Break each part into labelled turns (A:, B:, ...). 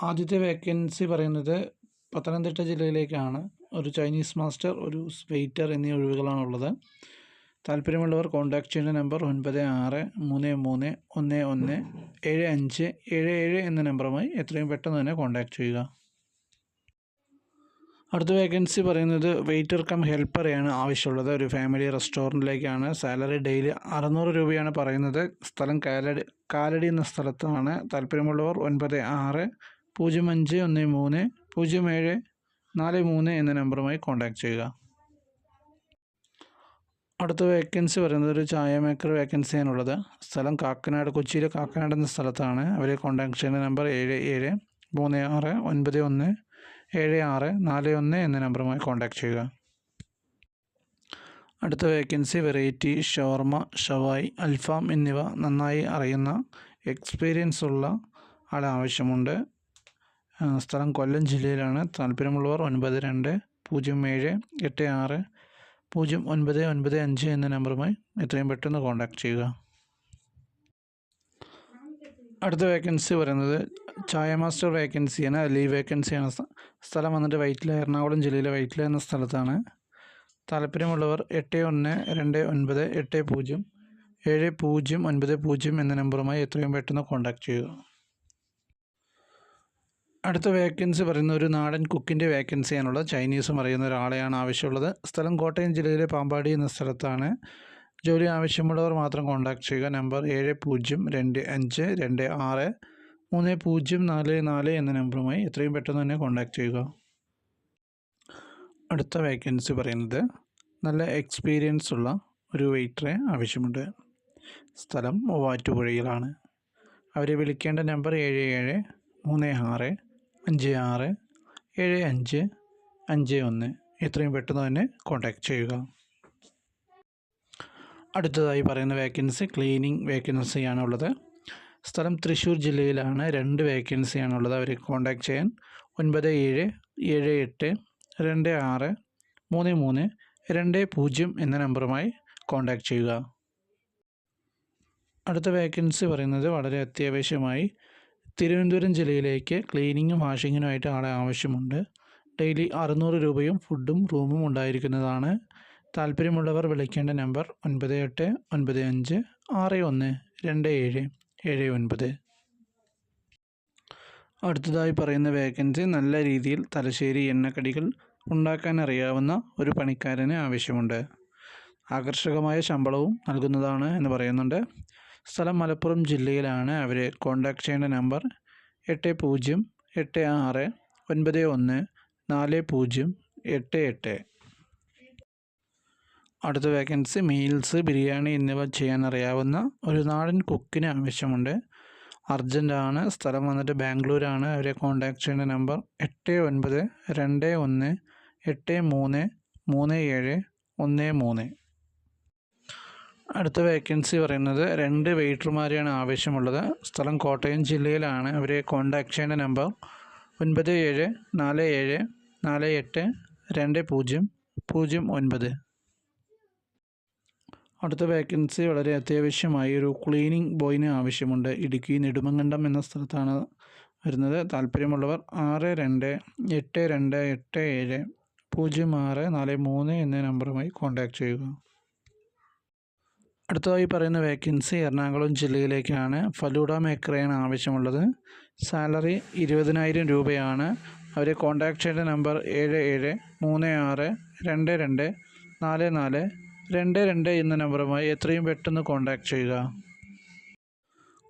A: ആദ്യത്തെ വേക്കൻസി പറയുന്നത് പത്തനംതിട്ട ജില്ലയിലേക്കാണ്. ഒരു ചൈനീസ് മാസ്റ്റർ, ഒരു വെയ്റ്റർ എന്നീ ഒഴിവുകളാണുള്ളത്. താല്പര്യമുള്ളവർ കോൺടാക്റ്റ് ചെയ്യുന്ന നമ്പർ 9633117577 എന്ന നമ്പറുമായി എത്രയും പെട്ടെന്ന് തന്നെ കോൺടാക്റ്റ് ചെയ്യുക. അടുത്ത വേക്കൻസി പറയുന്നത് വെയ്റ്റർ കം ഹെൽപ്പറെയാണ് ആവശ്യമുള്ളത്. ഒരു ഫാമിലി റെസ്റ്റോറൻറ്റിലേക്കാണ്. സാലറി ഡെയിലി 600 രൂപയാണ് പറയുന്നത്. സ്ഥലം കാലടി എന്ന സ്ഥലത്താണ്. താല്പര്യമുള്ളവർ 9605130743 എന്ന നമ്പറുമായി കോൺടാക്റ്റ് ചെയ്യുക. അടുത്ത വേക്കൻസി പറയുന്നത് ഒരു ചായ മേക്കർ വേക്കൻസിയാണുള്ളത്. സ്ഥലം കൊച്ചിയിലെ കാക്കനാട് എന്ന സ്ഥലത്താണ്. അവരെ കോൺടാക്ട് ചെയ്യുന്ന നമ്പർ 7736917641 എന്ന നമ്പറുമായി കോൺടാക്ട് ചെയ്യുക. അടുത്ത വേക്കൻസി വെറൈറ്റി, ഷവർമ, ഷവായി, അൽഫാം എന്നിവ നന്നായി അറിയുന്ന എക്സ്പീരിയൻസ് ഉള്ള ആളെ ആവശ്യമുണ്ട്. സ്ഥലം കൊല്ലം ജില്ലയിലാണ്. താല്പര്യമുള്ളവർ 9207860995 എന്ന നമ്പറുമായി എത്രയും പെട്ടെന്ന് കോൺടാക്ട് ചെയ്യുക. അടുത്ത വേക്കൻസി പറയുന്നത് ചായ മാസ്റ്റർ വേക്കൻസിയാണ്. ലീവ് വേക്കൻസിയാണ്. സ്ഥലം വന്നിട്ട് വൈറ്റില, എറണാകുളം ജില്ലയിലെ വൈറ്റില എന്ന സ്ഥലത്താണ്. താല്പര്യമുള്ളവർ 8129807090 എന്ന നമ്പറുമായി എത്രയും പെട്ടെന്ന് കോൺടാക്ട് ചെയ്യുക. അടുത്ത വേക്കൻസി പറയുന്ന ഒരു നാടൻ കുക്കിൻ്റെ വേക്കൻസിയാണുള്ളത്. ചൈനീസും അറിയുന്ന ഒരാളെയാണ് ആവശ്യമുള്ളത്. സ്ഥലം കോട്ടയം ജില്ലയിലെ പാമ്പാടി എന്ന സ്ഥലത്താണ്. ജോലി ആവശ്യമുള്ളവർ മാത്രം കോൺടാക്ട് ചെയ്യുക. നമ്പർ 7025263044 എന്ന നമ്പറുമായി എത്രയും പെട്ടെന്ന് തന്നെ കോൺടാക്ട് ചെയ്യുക. അടുത്ത വേക്കൻസി പറയുന്നത് നല്ല എക്സ്പീരിയൻസ് ഉള്ള ഒരു വെയ്റ്ററെ ആവശ്യമുണ്ട്. സ്ഥലം മൂവാറ്റുപുഴയിലാണ്. അവരെ വിളിക്കേണ്ട നമ്പർ 7736567551. എത്രയും പെട്ടെന്ന് തന്നെ കോൺടാക്ട് ചെയ്യുക. അടുത്തതായി പറയുന്ന വേക്കൻസി ക്ലീനിങ് വേക്കൻസിയാണുള്ളത്. സ്ഥലം തൃശ്ശൂർ ജില്ലയിലാണ്. 2 വേക്കൻസിയാണുള്ളത്. അവരെ കോൺടാക്ട് ചെയ്യാൻ 9778263320 എന്ന നമ്പറുമായി കോൺടാക്ട് ചെയ്യുക. അടുത്ത വേക്കൻസി പറയുന്നത് വളരെ അത്യാവശ്യമായി തിരുവനന്തപുരം ജില്ലയിലേക്ക് ക്ലീനിങ്ങും വാഷിങ്ങിനുമായിട്ട് ആളെ ആവശ്യമുണ്ട്. ഡെയിലി 600 രൂപയും ഫുഡും റൂമും ഉണ്ടായിരിക്കുന്നതാണ്. താല്പര്യമുള്ളവർ വിളിക്കേണ്ട നമ്പർ 9895612779. അടുത്തതായി പറയുന്ന വേക്കൻസി നല്ല രീതിയിൽ തലശ്ശേരി എണ്ണക്കടികൾ ഉണ്ടാക്കാൻ അറിയാവുന്ന ഒരു പണിക്കാരന് ആവശ്യമുണ്ട്. ആകർഷകമായ ശമ്പളവും നൽകുന്നതാണ് എന്ന് പറയുന്നുണ്ട്. സ്ഥലം മലപ്പുറം ജില്ലയിലാണ്. അവരെ കോൺടാക്ട് ചെയ്യേണ്ട നമ്പർ 8086914088. അടുത്ത വേക്കൻസി മീൽസ്, ബിരിയാണി എന്നിവ ചെയ്യാൻ അറിയാവുന്ന ഒരു നാടൻ കുക്കിന് ആവശ്യമുണ്ട്. അർജൻറ്റാണ്. സ്ഥലം വന്നിട്ട് ബാംഗ്ലൂരാണ്. അവരെ കോൺടാക്ട് ചെയ്യേണ്ട നമ്പർ 8921833713. അടുത്ത വേക്കൻസി പറയുന്നത് 2 വെയ്റ്റർമാരെയാണ് ആവശ്യമുള്ളത്. സ്ഥലം കോട്ടയം ജില്ലയിലാണ്. അവരെ കോൺടാക്ട് ചെയ്യേണ്ട നമ്പർ 9747482009. അടുത്ത വേക്കൻസി വളരെ അത്യാവശ്യമായി ഒരു ക്ലീനിങ് ബോയിന് ആവശ്യമുണ്ട്. ഇടുക്കി നെടുമങ്ങണ്ടം എന്ന സ്ഥലത്താണ് വരുന്നത്. താല്പര്യമുള്ളവർ 6282870643 എന്ന നമ്പറുമായി കോൺടാക്ട് ചെയ്യുക. അടുത്തതായി പറയുന്ന വേക്കൻസി എറണാകുളം ജില്ലയിലേക്കാണ്. ഫലൂഡ മേക്കറെയാണ് ആവശ്യമുള്ളത്. സാലറി 20,000 രൂപയാണ്. അവരെ കോൺടാക്ട് ചെയ്യേണ്ട നമ്പർ 7736224422 എന്ന നമ്പറുമായി എത്രയും പെട്ടെന്ന് കോൺടാക്ട് ചെയ്യുക.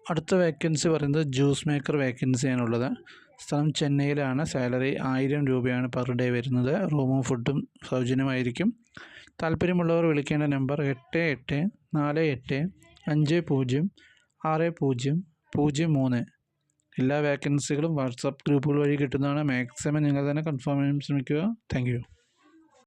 A: അടുത്ത വേക്കൻസി പറയുന്നത് ജ്യൂസ് മേക്കർ വേക്കൻസിയാണുള്ളത്. സ്ഥലം ചെന്നൈയിലാണ്. സാലറി 1000 രൂപയാണ് പെർ ഡേ വരുന്നത്. റൂമും ഫുഡും സൗജന്യമായിരിക്കും. താല്പര്യമുള്ളവർ വിളിക്കേണ്ട നമ്പർ 8848506003. എല്ലാ വേക്കൻസികളും വാട്സാപ്പ് ഗ്രൂപ്പുകൾ വഴി കിട്ടുന്നതാണ്. മാക്സിമം നിങ്ങൾ തന്നെ കൺഫേം ചെയ്യാൻ ശ്രമിക്കുക. Thank you.